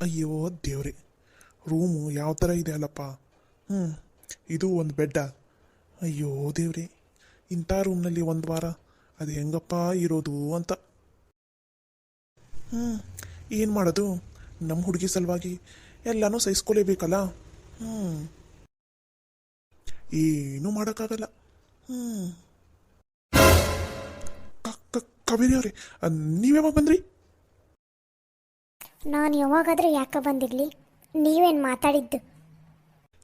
ಅಯ್ಯೋ ದೇವ್ರಿ, ರೂಮು ಯಾವ ಥರ ಇದೆ ಅಲ್ಲಪ್ಪ. ಹ್ಞೂ, ಇದು ಒಂದು ಬೆಡ್ಡ. ಅಯ್ಯೋ ದೇವ್ರಿ, ಇಂಥ ರೂಮ್ನಲ್ಲಿ ಒಂದು ವಾರ ಅದು ಹೆಂಗಪ್ಪ ಇರೋದು ಅಂತ. ಹ್ಞೂ, ಏನು ಮಾಡೋದು, ನಮ್ಮ ಹುಡುಗಿ ಸಲುವಾಗಿ ಎಲ್ಲನೂ ಸಹಿಸ್ಕೊಲೇಬೇಕಲ್ಲ. ಹ್ಞೂ, ಏನೂ ಮಾಡೋಕ್ಕಾಗಲ್ಲ. ಹ್ಞೂ, ಕಾವೇರಿ ಅವರೇ, ನೀವ್ಯಾವಾಗ ಬಂದ್ರಿ? ನಾನು ಯಾವಾಗಾದರೂ ಯಾಕೆ ಬಂದಿರಲಿ, ನೀವೇನು ಮಾತಾಡಿದ್ದು?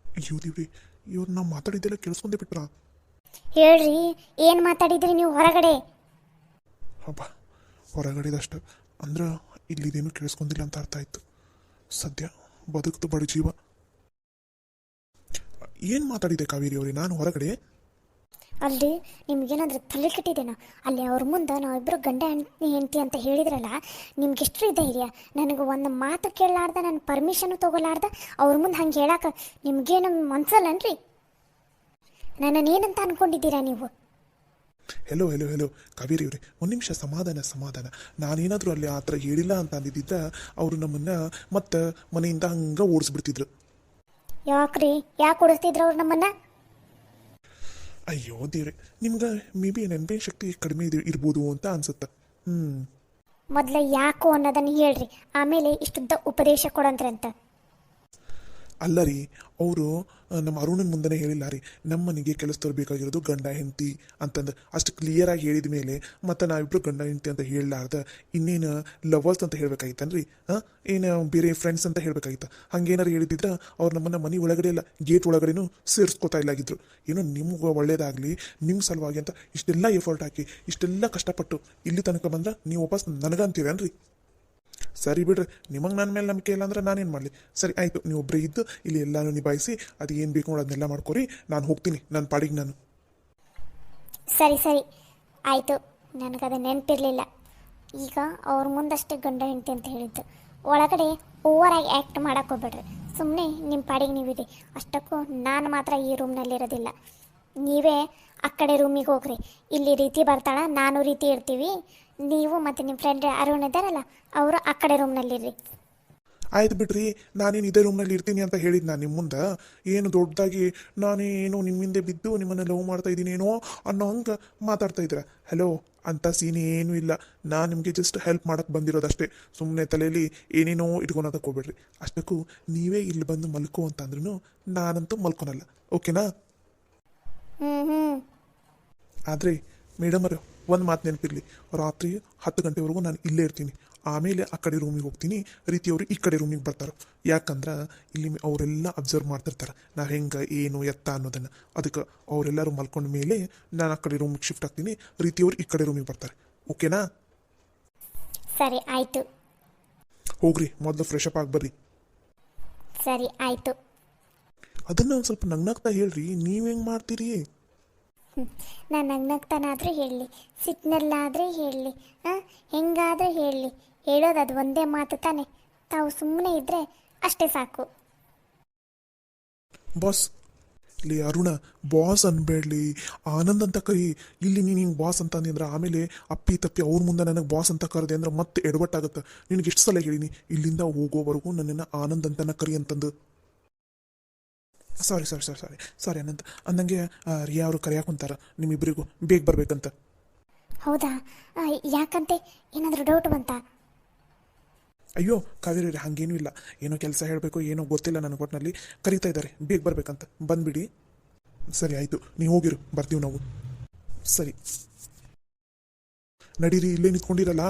ಅಯ್ಯೋ ದೇವ್ರಿ, ಇವ್ರು ನಾವು ಮಾತಾಡಿದ್ದೆಲ್ಲ ಕೇಳಿಸ್ಕೊಂಡೇ ಬಿಟ್ರಾ? ಹೇಳ್ರಿ, ಏನು ಮಾತಾಡಿದ್ರಿ ನೀವು ಹೊರಗಡೆ? ಹಬ್ಬ, ಹೊರಗಡೆದಷ್ಟು ಅಂದ್ರೆ ಇಲ್ಲಿದೇನು ಕೇಳಿಸ್ಕೊಂಡಿಲ್ಲ ಅಂತ ಅರ್ಥ ಆಯ್ತು. ಸದ್ಯ ಬದುಕ್ತು ಬಡ ಜೀವ. ಏನು ಮಾತಾಡಿದೆ ಕಾವೇರಿ ಅವರೇ ನಾನು ಹೊರಗಡೆ? ಅಲ್ಲಿ ನಿಮ್ಗೇನಾದ್ರೂ ತಲೆ ಕೆಟ್ಟಿದ್ದೇನೋ? ಅಲ್ಲಿ ಅವ್ರ ಮುಂದೆ ನಾವಿಬ್ಬರು ಗಂಡ ಹೆಂಡತಿ ಅಂತ ಹೇಳಿದ್ರಲ್ಲ, ನಿಮ್ಗೆಷ್ಟು ಧೈರ್ಯ? ನನಗೆ ಒಂದು ಮಾತು ಕೇಳಲಾರ್ದ, ನನ್ನ ಪರ್ಮಿಷನು ತೊಗೊಲಾರ್ದ ಅವ್ರ ಮುಂದೆ ಹಂಗೆ ಹೇಳಕ್ಕೆ ನಿಮ್ಗೇನು ಮನ್ಸಲ್ಲನ್ರಿ? ನನ್ನನ್ನೇನಂತ ಅನ್ಕೊಂಡಿದ್ದೀರಾ ನೀವು? ಹೆಲೋ ಹೆಲೋ ಹೆಲೋ ಕಾವೇರಿ ಅವರೇ, ಒಂದು ನಿಮಿಷ ಸಮಾಧಾನ ಸಮಾಧಾನ. ನಾನೇನಾದರೂ ಅಲ್ಲಿ ಆ ಥರ ಹೇಳಿಲ್ಲ ಅಂತ ಅಂದಿದ್ದ ಅವರು ನಮ್ಮನ್ನು ಮತ್ತೆ ಮನೆಯಿಂದ ಹಂಗೆ ಓಡಿಸ್ಬಿಡ್ತಿದ್ರು. ಯಾಕ್ರಿ, ಯಾಕೆ ಓಡಿಸ್ತಿದ್ರು ಅವ್ರು ನಮ್ಮನ್ನ? ಅಯ್ಯೋ ದೇವ್ರೆ, ನಿಮ್ಗೆ ಮೇ ಬಿ ನೆನಪಿನ ಶಕ್ತಿ ಕಡಿಮೆ ಇರ್ಬೋದು ಅಂತ ಅನ್ಸುತ್ತೆ. ಮೊದಲ ಯಾಕೋ ಅನ್ನೋದನ್ನು ಹೇಳ್ರಿ, ಆಮೇಲೆ ಇಷ್ಟುದ್ದ ಉಪದೇಶ ಕೊಡಂತ್ರಿ ಅಂತ. ಅಲ್ಲ ರೀ, ಅವರು ನಮ್ಮ ಅರುಣನ ಮುಂದೆ ಹೇಳಿಲ್ಲ ರೀ, ನಮ್ಮ ಮನೆಗೆ ಕೆಲಸದವ್ರು ಬೇಕಾಗಿರೋದು ಗಂಡ ಹೆಂಡತಿ ಅಂತಂದು ಅಷ್ಟು ಕ್ಲಿಯರಾಗಿ ಹೇಳಿದ ಮೇಲೆ ಮತ್ತು ನಾವಿಬ್ಬರು ಗಂಡ ಹೆಂಡತಿ ಅಂತ ಹೇಳಲಾರ್ದ ಇನ್ನೇನು ಲವರ್ಸ್ ಅಂತ ಹೇಳ್ಬೇಕಾಗಿತ್ತನ್ರಿ? ಏನು ಬೇರೆ ಫ್ರೆಂಡ್ಸ್ ಅಂತ ಹೇಳ್ಬೇಕಾಗಿತ್ತ? ಹಂಗೇನಾರು ಹೇಳಿದ್ರೆ ಅವ್ರು ನಮ್ಮನ್ನು ಮನೆ ಒಳಗಡೆ ಇಲ್ಲ, ಗೇಟ್ ಒಳಗಡೆನೂ ಸೇರಿಸ್ಕೋತಾ ಇಲ್ಲಾಗಿದ್ರು. ಏನೋ ನಿಮ್ಗೆ ಒಳ್ಳೇದಾಗಲಿ, ನಿಮ್ಮ ಸಲುವಾಗಿ ಅಂತ ಇಷ್ಟೆಲ್ಲ ಎಫರ್ಟ್ ಹಾಕಿ ಇಷ್ಟೆಲ್ಲ ಕಷ್ಟಪಟ್ಟು ಇಲ್ಲಿ ತನಕ ಬಂದ್ರೆ ನೀವು ವಾಪಸ್ ನನಗಂತೀರೇನ್ರಿ? ಸರಿ ಬಿಡ್ರಿ, ನಿಮಗೆ ನನ್ನ ಮೇಲೆ ನಂಬಿಕೆ ಇಲ್ಲ ಅಂದ್ರೆ ನಾನೇನು ಮಾಡಲಿ? ಸರಿ ಆಯಿತು, ನೀವು ಒಬ್ಬರೇ ಇದ್ದು ಇಲ್ಲಿ ಎಲ್ಲನೂ ನಿಭಾಯಿಸಿ ಅದು ಏನು ಬೇಕು ನೋಡಿ ಅದನ್ನೆಲ್ಲ ಮಾಡ್ಕೊರಿ. ನಾನು ಹೋಗ್ತೀನಿ ನನ್ನ ಪಾಡಿಗೆ ನಾನು. ಸರಿ ಸರಿ ಆಯಿತು, ನನಗದು ನೆನಪಿರಲಿಲ್ಲ. ಈಗ ಅವ್ರ ಮುಂದಷ್ಟೇ ಗಂಡ ಹೆಂಡತಿ ಅಂತ ಹೇಳಿದ್ದು, ಒಳಗಡೆ ಓವರಾಗಿ ಆ್ಯಕ್ಟ್ ಮಾಡೋಕ್ಕೆ ಹೋಗ್ಬೇಡ್ರಿ. ಸುಮ್ಮನೆ ನಿಮ್ಮ ಪಾಡಿಗೆ ನೀವಿದೆ. ಅಷ್ಟಕ್ಕೂ ನಾನು ಮಾತ್ರ ಈ ರೂಮ್ನಲ್ಲಿರೋದಿಲ್ಲ. ನೀವೇ ಆ ಕಡೆ ರೂಮಿಗೆ ಹೋಗ್ರಿ. ಇಲ್ಲಿ ರೀತಿ ಬರ್ತಾಳ, ನಾನು ರೀತಿ ಇರ್ತೀವಿ. ನೀವು ಮತ್ತು ನಿಮ್ಮ ಫ್ರೆಂಡ್ ಅರುಣ್ ಇದ್ದಾರಲ್ಲ, ಅವರು ಆ ಕಡೆ ರೂಮ್ನಲ್ಲಿರ್ರಿ. ಆಯ್ತು ಬಿಡ್ರಿ, ನಾನೇನು ಇದೇ ರೂಮ್ನಲ್ಲಿ ಇರ್ತೀನಿ ಅಂತ ಹೇಳಿದ್ದು ನಾನು ನಿಮ್ಮ ಮುಂದೆ. ಏನು ದೊಡ್ಡದಾಗಿ ನಾನೇನೋ ನಿಮ್ಮಿಂದೆ ಬಿದ್ದು ನಿಮ್ಮನ್ನು ಲವ್ ಮಾಡ್ತಾ ಇದ್ದೀನೇನೋ ಅನ್ನೋ ಹಂಗೆ ಮಾತಾಡ್ತಾ ಇದ್ದೀರ. ಹಲೋ, ಅಂಥ ಸೀನ್ ಏನೂ ಇಲ್ಲ. ನಾನು ನಿಮಗೆ ಜಸ್ಟ್ ಹೆಲ್ಪ್ ಮಾಡೋಕ್ಕೆ ಬಂದಿರೋದಷ್ಟೇ. ಸುಮ್ಮನೆ ತಲೆಯಲ್ಲಿ ಏನೇನೋ ಇಟ್ಕೊಳೋದಕ್ಕೆ ಹೋಗ್ಬೇಡ್ರಿ. ಅಷ್ಟಕ್ಕೂ ನೀವೇ ಇಲ್ಲಿ ಬಂದು ಮಲ್ಕೋ ಅಂತಂದ್ರೂ ನಾನಂತೂ ಮಲ್ಕೊನಲ್ಲ, ಓಕೆನಾ? ಆದರೆ ಮೇಡಮರು ಒಂದು ಮಾತು ನೆನಪಿರಲಿ, ರಾತ್ರಿ 10 ಗಂಟೆವರೆಗೂ ನಾನು ಇಲ್ಲೇ ಇರ್ತೀನಿ. ಆಮೇಲೆ ಆ ಕಡೆ ರೂಮಿಗೆ ಹೋಗ್ತೀನಿ, ರೀತಿಯವರು ಈ ಕಡೆ ರೂಮಿಗೆ ಬರ್ತಾರೆ. ಯಾಕಂದ್ರೆ ಇಲ್ಲಿ ಅವರೆಲ್ಲ ಅಬ್ಸರ್ವ್ ಮಾಡ್ತಿರ್ತಾರೆ ನಾವು ಹೆಂಗೆ ಏನು ಎತ್ತ ಅನ್ನೋದನ್ನು. ಅದಕ್ಕೆ ಅವರೆಲ್ಲರೂ ಮಲ್ಕೊಂಡ ಮೇಲೆ ನಾನು ಆ ಕಡೆ ರೂಮಿಗೆ ಶಿಫ್ಟ್ ಆಗ್ತೀನಿ, ರೀತಿಯವರು ಈ ಕಡೆ ರೂಮಿಗೆ ಬರ್ತಾರೆ, ಓಕೆನಾ? ಸರಿ ಆಯಿತು. ಹೋಗ್ರಿ, ಮೊದಲು ಫ್ರೆಶ್ ಅಪ್ ಆಗಿ ಬರ್ರಿ. ಸರಿ ಆಯಿತು. ಅದನ್ನು ಒಂದು ಸ್ವಲ್ಪ ನಗ್ನಾಗ್ತಾ ಹೇಳ್ರಿ, ನೀವು ಹೆಂಗೆ ಮಾಡ್ತೀರಿ? ನಾನು ನಗ್ನಗ್ತಾನಾದರೂ ಹೇಳಲಿ, ಸಿಟ್ಟಿನಲ್ಲಾದರೆ ಹೇಳಲಿ, ಹೆಂಗಾದರೂ ಹೇಳಲಿ, ಹೇಳೋದು ಅದು ಒಂದೇ ಮಾತು ತಾನೆ. ತಾವು ಸುಮ್ಮನೆ ಇದ್ದರೆ ಅಷ್ಟೇ ಸಾಕು. ಬಾಸ್, ಇಲ್ಲಿ ಅರುಣ ಬಾಸ್ ಅನ್ಬೇಡ್ಲಿ, ಆನಂದ್ ಅಂತ ಕರಿ. ಇಲ್ಲಿ ನೀನು ಹಿಂಗೆ ಬಾಸ್ ಅಂತ ಅಂದ್ರೆ ಆಮೇಲೆ ಅಪ್ಪಿ ತಪ್ಪಿ ಅವ್ರ ಮುಂದೆ ನನಗೆ ಬಾಸ್ ಅಂತ ಕರೆದೆ ಅಂದ್ರೆ ಮತ್ತೆ ಎಡವಟ್ಟಾಗುತ್ತೆ. ನಿನಗೆ ಎಷ್ಟು ಸಲ ಹೇಳಿನಿ ಇಲ್ಲಿಂದ ಹೋಗೋವರೆಗೂ ನನ್ನನ್ನು ಆನಂದ್ ಅಂತನ ಕರಿ ಅಂತಂದು. ಸಾರಿ ಸಾರಿ ಸಾರಿ ಸಾರಿ ಸಾರಿ ಅನಂತ್. ಅಂದಂಗೆ ರಿಯಾ ಅವರು ಕರೆಯಾಕೊಂತಾರ ನಿಮ್ಮಿಬ್ಬರಿಗೂ ಬೇಗ ಬರ್ಬೇಕಂತ. ಹೌದಾ? ಯಾಕಂತೆ, ಏನಾದರೂ ಡೌಟ್ ಬಂತಾ? ಅಯ್ಯೋ ಕಾವೇರಿ, ಹಾಗೇನೂ ಇಲ್ಲ. ಏನೋ ಕೆಲಸ ಹೇಳಬೇಕು, ಏನೋ ಗೊತ್ತಿಲ್ಲ ನನಗೆ. ಒಟ್ಟಿನಲ್ಲಿ ಕರೀತಾ ಇದ್ದಾರೆ, ಬೇಗ ಬರ್ಬೇಕಂತ. ಬಂದ್ಬಿಡಿ. ಸರಿ ಆಯಿತು, ನೀವು ಹೋಗಿರು, ಬರ್ತೀವಿ ನಾವು. ಸರಿ ನಡೀರಿ, ಇಲ್ಲೇ ನಿಂತ್ಕೊಂಡಿರಲ್ಲ.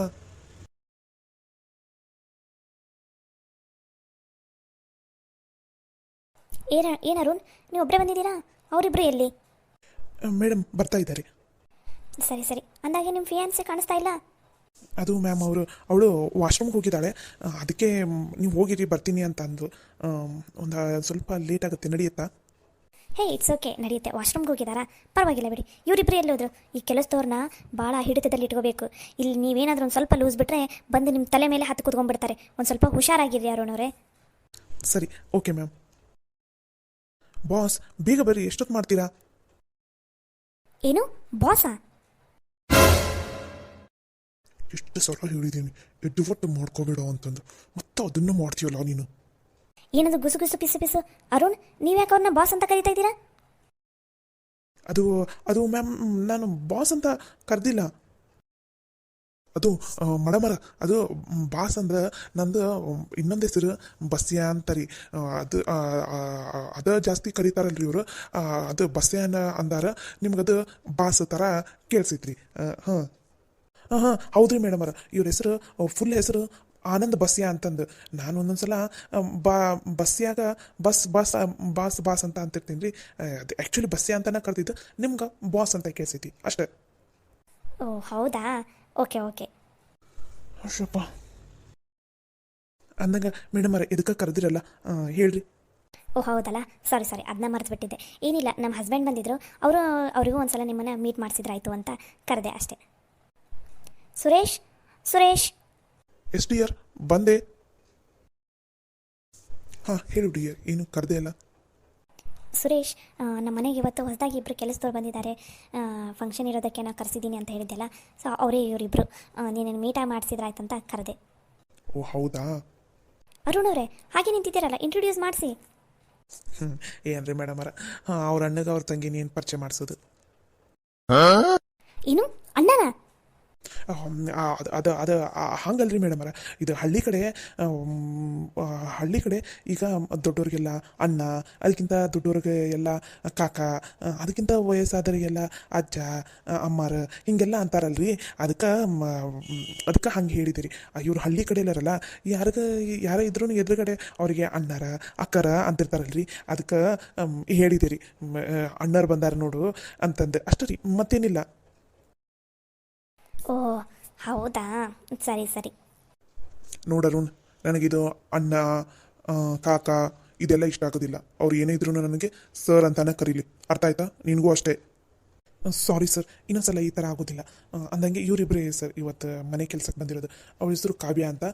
ಏನು ಅರುಣ್, ನೀವು ಒಬ್ಬರೇ ಬಂದಿದ್ದೀರಾ? ಅವರಿಬ್ಬರು ಎಲ್ಲಿ? ಬರ್ತಾ ಇದ್ದಾರೆ. ಸರಿ ಸರಿ, ಅಂದಾಗೆ ನಿಮ್ಮ ಫಿಯಾನ್ಸಿ ಕಾಣಿಸ್ತಾ ಇಲ್ಲ. ಅದು ಮ್ಯಾಮ್ ಅವಳು ವಾಶ್ರೂಮ್ಗೆ ಹೋಗಿದ್ದಾಳೆ. ಅದಕ್ಕೆ ನೀವು ಹೋಗಿರಿ, ಬರ್ತೀನಿ ಅಂತ ಅಂದು. ಒಂದು ಸ್ವಲ್ಪ ಲೇಟ್ ಆಗುತ್ತೆ, ನಡೆಯುತ್ತಾ? ಹೇ, ಇಟ್ಸ್ ಓಕೆ, ನಡೆಯುತ್ತೆ. ವಾಶ್ರೂಮ್ಗೆ ಹೋಗಿದ್ದಾರಾ? ಪರವಾಗಿಲ್ಲ ಬಿಡಿ. ಇವರಿಬ್ಬರು ಎಲ್ಲೋದ್ರು? ಈ ಕೆಲಸದವ್ರನ್ನ ಭಾಳ ಹಿಡಿತದಲ್ಲಿ ಇಟ್ಕೋಬೇಕು. ಇಲ್ಲಿ ನೀವೇನಾದರೂ ಒಂದು ಸ್ವಲ್ಪ ಲೂಸ್ ಬಿಟ್ಟರೆ ಬಂದು ನಿಮ್ಮ ತಲೆ ಮೇಲೆ ಹತ್ತು ಕೂತ್ಕೊಂಡ್ಬಿಡ್ತಾರೆ. ಒಂದು ಸ್ವಲ್ಪ ಹುಷಾರಾಗಿರಿ ಅರುಣ್ ಅವರೇ. ಸರಿ, ಓಕೆ ಮ್ಯಾಮ್. ಬಾಸ್, ಬೇಗ ಬರ್ರಿ, ಎಷ್ಟೊತ್ತು ಮಾಡ್ತೀರಾ? ಏನು ಬಾಸಾ? ಎಷ್ಟು ಸಲ ಹೇಳಿದ್ದೀನಿ ಎಡ್ವಟ್ಟು ಮಾಡ್ಕೋಬೇಡ ಅಂತಂದು ಮತ್ತೆ ಅದನ್ನು ಮಾಡ್ತೀಯಲ್ಲ ನೀನು. ಏನದು ಗುಸು ಗುಸು ಪಿಸು ಪಿಸು? ಅರುಣ್, ನೀವ್ಯಾಕೆ ಅವ್ರನ್ನ ಬಾಸ್ ಅಂತ ಕರಿತಾ ಇದ್ದೀರಾ? ಅದು ಅದು ಮ್ಯಾಮ್, ನಾನು ಬಾಸ್ ಅಂತ ಕರೆದಿಲ್ಲ. ಅದು ಮಡಮರ, ಅದು ಬಾಸ್ ಅಂದ್ರೆ ನಂದು ಇನ್ನೊಂದು ಹೆಸರು ಬಸ್ಯ ಅಂತಾರಿ. ಅದು ಅದ ಜಾಸ್ತಿ ಕರೀತಾರಲ್ರಿ ಇವರು. ಅದು ಬಸ್ಯ ಅಂದಾರ, ನಿಮ್ಗದು ಬಾಸ್ ಥರ ಕೇಳಿಸೈತ್ರಿ. ಹಾಂ ಹಾಂ ಹಾಂ, ಹೌದ್ರಿ ಮೇಡಮರ, ಇವ್ರ ಹೆಸರು ಫುಲ್ ಹೆಸರು ಆನಂದ್ ಬಸ್ಯ ಅಂತಂದು. ನಾನು ಒಂದೊಂದ್ಸಲ ಬಾ ಬಸ್ಯಾಗ ಬಸ್ ಬಾಸ್ ಬಾಸ್ ಬಾಸ್ ಅಂತ ಅಂತಿರ್ತೀನಿ ರೀ. ಅದು ಆ್ಯಕ್ಚುಲಿ ಬಸ್ಯ ಅಂತನ ಕರೆದಿದ್ದು, ನಿಮ್ಗೆ ಬಾಸ್ ಅಂತ ಕೇಳಿಸೈತಿ ಅಷ್ಟೇ. ಓ ಹೌದಾ, ಓಕೆ ಓಕೆ. ಅಷ್ಟಪ್ಪ ಅಂದಂಗ ಮೇಡಮರ ಎದಕ್ಕೆ ಕರೆದಿರಲ್ಲ ಹೇಳ್ರಿ. ಓ ಹೌದಲ್ಲ, ಸಾರಿ ಸಾರಿ, ಅದನ್ನ ಮರೆತುಬಿಟ್ಟಿದ್ದೆ. ಏನಿಲ್ಲ, ನಮ್ಮ ಹಸ್ಬೆಂಡ್ ಬಂದಿದ್ದರು, ಅವರಿಗೂ ಒಂದ್ಸಲ ನಿಮ್ಮನ್ನು ಮೀಟ್ ಮಾಡಿಸಿದ್ರಾಯ್ತು ಅಂತ ಕರೆದೆ ಅಷ್ಟೇ. ಸುರೇಶ್ ಸುರೇಶ್. ಎಸ್ ಡಿಯರ್, ಬಂದೆ. ಹಾಂ ಹೇಳು ಡಿಯರ್, ಏನು ಕರೆದೆ ಅಲ್ಲ? ಸುರೇಶ್, ನಮ್ಮ ಮನೆಗೆ ಇವತ್ತು ಹೊಸದಾಗಿ ಇಬ್ಬರು ಕೆಲಸದವ್ರು ಬಂದಿದ್ದಾರೆ. ಫಂಕ್ಷನ್ ಇರೋದಕ್ಕೆ ನಾನು ಕರೆಸಿದ್ದೀನಿ ಅಂತ ಹೇಳಿದ್ದೆಲ್ಲ, ಸೊ ಅವರೇ ಇವರಿಬ್ಬರು. ನೀನು ಮೀಟ ಮಾಡಿಸಿದ್ರಾಯ್ತು ಅಂತ ಕರೆದೆ. ಓ ಹೌದಾ. ಅರುಣ್ ಅವರೇ, ಹಾಗೆ ನಿಂತಿದ್ದೀರಲ್ಲ, ಇಂಟ್ರೊಡ್ಯೂಸ್ ಮಾಡಿಸಿ. ಏನ್ರಿ ಮೇಡಮರ, ಅವ್ರ ಅಣ್ಣಗೆ ಅವ್ರ ತಂಗಿನ ಏನು ಪರಿಚಯ ಮಾಡಿಸೋದು? ಏನು ಅಣ್ಣನ? ಅದು ಅದು ಹಂಗಲ್ರಿ ಮೇಡಮರ, ಇದು ಹಳ್ಳಿ ಕಡೆ. ಹಳ್ಳಿ ಕಡೆ ಈಗ ದೊಡ್ಡವ್ರಿಗೆಲ್ಲ ಅಣ್ಣ, ಅದಕ್ಕಿಂತ ದೊಡ್ಡವ್ರಿಗೆ ಎಲ್ಲ ಕಾಕ, ಅದಕ್ಕಿಂತ ವಯಸ್ಸಾದವರಿಗೆಲ್ಲ ಅಜ್ಜ ಅಮ್ಮಾರ ಹಿಂಗೆಲ್ಲ ಅಂತಾರಲ್ರಿ. ಅದಕ್ಕೆ ಹಂಗೆ ಹೇಳಿದಿರಿ. ಇವ್ರು ಹಳ್ಳಿ ಕಡೆ ಇಲ್ಲರಲ್ಲ, ಯಾರ ಇದ್ರೂ ಎದುರುಗಡೆ ಅವರಿಗೆ ಅಣ್ಣಾರ ಅಕ್ಕರ ಅಂತಿರ್ತಾರಲ್ರಿ, ಅದಕ್ಕೆ ಹೇಳಿದಿರಿ. ಅಣ್ಣರು ಬಂದಾರ ನೋಡು ಅಂತಂದು ಅಷ್ಟೇ ರೀ, ಮತ್ತೇನಿಲ್ಲ. ಓ ಹೌದಾ, ಸರಿ ಸರಿ. ನೋಡರುಣ್, ನನಗಿದು ಅಣ್ಣ ಕಾಕ ಇದೆಲ್ಲ ಇಷ್ಟ ಆಗೋದಿಲ್ಲ. ಅವ್ರು ಏನೇ ಇದ್ರು ನನಗೆ ಸರ್ ಅಂತಾನೆ ಕರೀಲಿ, ಅರ್ಥ ಆಯ್ತಾ? ನಿನಗೂ ಅಷ್ಟೇ. ಸಾರಿ ಸರ್, ಇನ್ನೊಂದ್ಸಲ ಈ ಥರ ಆಗೋದಿಲ್ಲ. ಅಂದಂಗೆ ಇವರಿಬ್ಬರೇ ಸರ್ ಇವತ್ತು ಮನೆ ಕೆಲ್ಸಕ್ಕೆ ಬಂದಿರೋದು. ಅವ್ರ ಹೆಸರು ಕಾವ್ಯ ಅಂತ,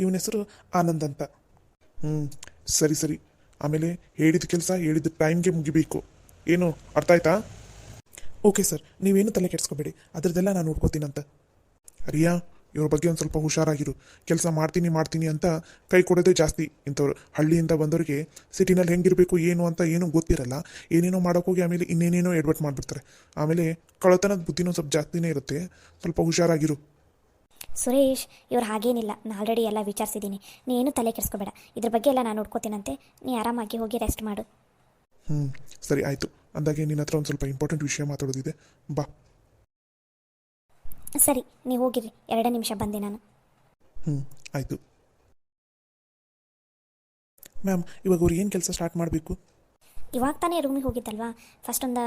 ಇವನ ಹೆಸರು ಆನಂದ್ ಅಂತ. ಸರಿ ಸರಿ. ಆಮೇಲೆ ಹೇಳಿದ ಕೆಲಸ ಹೇಳಿದ ಟೈಮ್ಗೆ ಮುಗಿಬೇಕು, ಏನು ಅರ್ಥ ಆಯ್ತಾ? ಓಕೆ ಸರ್, ನೀವೇನು ತಲೆ ಕೆಡಿಸ್ಕೋಬೇಡಿ, ಅದರದ್ದೆಲ್ಲ ನಾನು ನೋಡ್ಕೋತೀನಂತ. ರಿಯಾ, ಇವ್ರ ಬಗ್ಗೆ ಒಂದು ಸ್ವಲ್ಪ ಹುಷಾರಾಗಿರು. ಕೆಲಸ ಮಾಡ್ತೀನಿ ಅಂತ ಕೈ ಕೊಡೋದೇ ಜಾಸ್ತಿ. ಇಂಥವ್ರು ಹಳ್ಳಿಯಿಂದ ಬಂದವರಿಗೆ ಸಿಟಿನಲ್ಲಿ ಹೆಂಗಿರಬೇಕು ಏನು ಅಂತ ಏನೂ ಗೊತ್ತಿರಲ್ಲ. ಏನೇನೋ ಮಾಡೋಕ್ಕೋಗಿ ಆಮೇಲೆ ಇನ್ನೇನೇನೋ ಎಡ್ವರ್ಟ್ ಮಾಡಿಬಿಡ್ತಾರೆ. ಆಮೇಲೆ ಕಳ್ಳತನದ ಬುದ್ಧಿನೂ ಸ್ವಲ್ಪ ಜಾಸ್ತಿನೇ ಇರುತ್ತೆ. ಸ್ವಲ್ಪ ಹುಷಾರಾಗಿರು. ಸುರೇಶ್, ಇವ್ರು ಹಾಗೇನಿಲ್ಲ, ನಾನು ಆಲ್ರೆಡಿ ಎಲ್ಲ ವಿಚಾರಿಸಿದ್ದೀನಿ. ನೀನು ತಲೆ ಕೆಡಿಸ್ಕೋಬೇಡ, ಇದ್ರ ಬಗ್ಗೆ ಎಲ್ಲ ನಾನು ನೋಡ್ಕೋತೀನಂತೆ. ನೀ ಆರಾಮಾಗಿ ಹೋಗಿ ರೆಸ್ಟ್ ಮಾಡು. ಸರಿ ಆಯಿತು. ಅಂದಾಗೆ ನಿನ್ನ ಹತ್ರ ಒಂದು ಸ್ವಲ್ಪ ಇಂಪಾರ್ಟೆಂಟ್ ವಿಷಯ ಮಾತಾಡೋದಿದೆ, ಬಾ. ಸರಿ, ನೀವು ಹೋಗಿರಿ, 2 ನಿಮಿಷ ಬಂದೆ ನಾನು. ಆಯಿತು. ಮ್ಯಾಮ್, ಇವಾಗ ಅವ್ರು ಏನು ಕೆಲಸ ಸ್ಟಾರ್ಟ್ ಮಾಡಬೇಕು? ಇವಾಗ ತಾನೇ ರೂಮಿಗೆ ಹೋಗಿದ್ದಲ್ವಾ, ಫಸ್ಟ್ ಒಂದು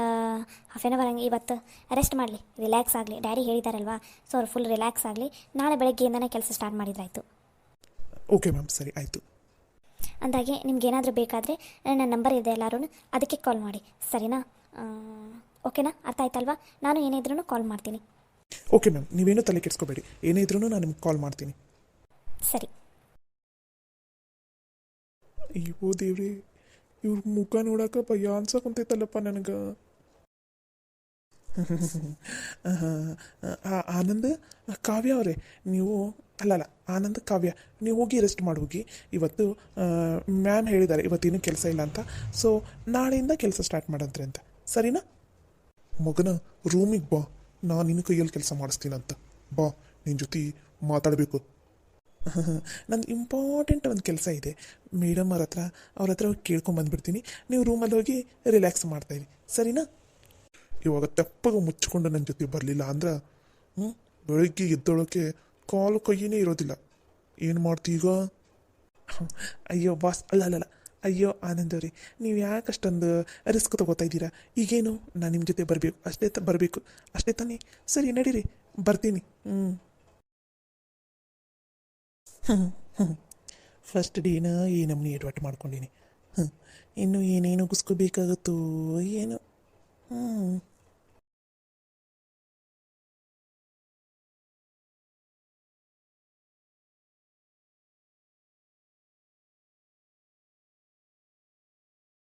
ಹಾಫ್ ಆನ್ ಅವರ್ ಹಂಗೆ ಇವತ್ತು ರೆಸ್ಟ್ ಮಾಡಲಿ, ರಿಲ್ಯಾಕ್ಸ್ ಆಗಲಿ. ಡ್ಯಾಡಿ ಹೇಳಿದಾರಲ್ವಾ, ಸೊ ಅವ್ರು ಫುಲ್ ರಿಲ್ಯಾಕ್ಸ್ ಆಗಲಿ. ನಾಳೆ ಬೆಳಗ್ಗೆಯಿಂದನೇ ಕೆಲಸ ಸ್ಟಾರ್ಟ್ ಮಾಡಿದ್ರಾಯ್ತು. ಓಕೆ ಮ್ಯಾಮ್, ಸರಿ ಆಯಿತು. ಅಂದಾಗೆ ನಿಮ್ಗೇನಾದರೂ ಬೇಕಾದರೆ ನನ್ನ ನಂಬರ್ ಇದೆ ಎಲ್ಲರೂ, ಅದಕ್ಕೆ ಕಾಲ್ ಮಾಡಿ, ಸರಿನಾ? ಓಕೆನಾ, ಅರ್ಥ ಆಯ್ತಲ್ವಾ? ನಾನು ಏನೇ ಇದ್ರೂ ಕಾಲ್ ಮಾಡ್ತೀನಿ. ಓಕೆ ಮ್ಯಾಮ್, ನೀವೇನು ತಲೆ ಕೆಡಿಸ್ಕೋಬೇಡಿ, ಏನೇ ಇದ್ರೂ ನಾನು ನಿಮ್ಗೆ ಕಾಲ್ ಮಾಡ್ತೀನಿ. ಸರಿ. ಅಯ್ಯೋ ದೇವ್ರಿ, ಇವ್ರ ಮುಖ ನೋಡಕ್ಕೆ ಭಯ ಅನ್ಸಕ್ಕಂತೈತಲ್ಲಪ್ಪ ನನಗೆ. ಆನಂದ್ ಕಾವ್ಯ ಅವರೇ, ನೀವು ಅಲ್ಲಲ್ಲ ಆನಂದ್ ಕಾವ್ಯ, ನೀವು ಹೋಗಿ ರೆಸ್ಟ್ ಮಾಡಿ ಹೋಗಿ. ಇವತ್ತು ಮ್ಯಾಮ್ ಹೇಳಿದ್ದಾರೆ ಇವತ್ತೇನು ಕೆಲಸ ಇಲ್ಲ ಅಂತ, ಸೊ ನಾಳೆಯಿಂದ ಕೆಲಸ ಸ್ಟಾರ್ಟ್ ಮಾಡಂತ್ರೆ ಅಂತ, ಸರಿನಾ? ಮಗನ ರೂಮಿಗೆ ಬಾ, ನಾನು ನಿನ್ನ ಕೈಯಲ್ಲಿ ಕೆಲಸ ಮಾಡಿಸ್ತೀನಂತ. ಬಾ, ನಿನ್ನ ಜೊತೆ ಮಾತಾಡಬೇಕು. ನಂದು ಇಂಪಾರ್ಟೆಂಟ್ ಒಂದು ಕೆಲಸ ಇದೆ ಮೇಡಮ್ ಅವ್ರ ಹತ್ರ ಹೋಗಿ ಕೇಳ್ಕೊಂಬಂದ್ಬಿಡ್ತೀನಿ. ನೀವು ರೂಮಲ್ಲಿ ಹೋಗಿ ರಿಲ್ಯಾಕ್ಸ್ ಮಾಡ್ತಾಯಿರಿ, ಸರಿನಾ? ಇವಾಗ ತೆಪ್ಪಗೆ ಮುಚ್ಚಿಕೊಂಡು ನನ್ನ ಜೊತೆ ಬರಲಿಲ್ಲ ಅಂದ್ರೆ ಬೆಳಗ್ಗೆ ಎದ್ದೊಳಕ್ಕೆ ಕಾಲು ಕೈಯೇ ಇರೋದಿಲ್ಲ. ಏನು ಮಾಡ್ತೀಗ? ಅಯ್ಯೋ ಬಾಸ್, ಅಲ್ಲ, ಅಯ್ಯೋ ಆನಂದ್ ಅವ್ರಿ, ನೀವು ಯಾಕೆ ಅಷ್ಟೊಂದು ರಿಸ್ಕ್ ತೊಗೋತಾ ಇದ್ದೀರಾ? ಈಗೇನು ನಾನು ನಿಮ್ಮ ಜೊತೆ ಬರಬೇಕು ಅಷ್ಟೇ ತಾನೇ? ಸರಿ ನಡೀರಿ, ಬರ್ತೀನಿ. ಫಸ್ಟ್ ಡೇನ ಈ ನಮ್ಮನೆ ಎಡ್ವರ್ಟ್ ಮಾಡ್ಕೊಂಡೀನಿ. ಇನ್ನು ಏನೇನು ಗುಸ್ಕೋಬೇಕಾಗುತ್ತೋ ಏನು.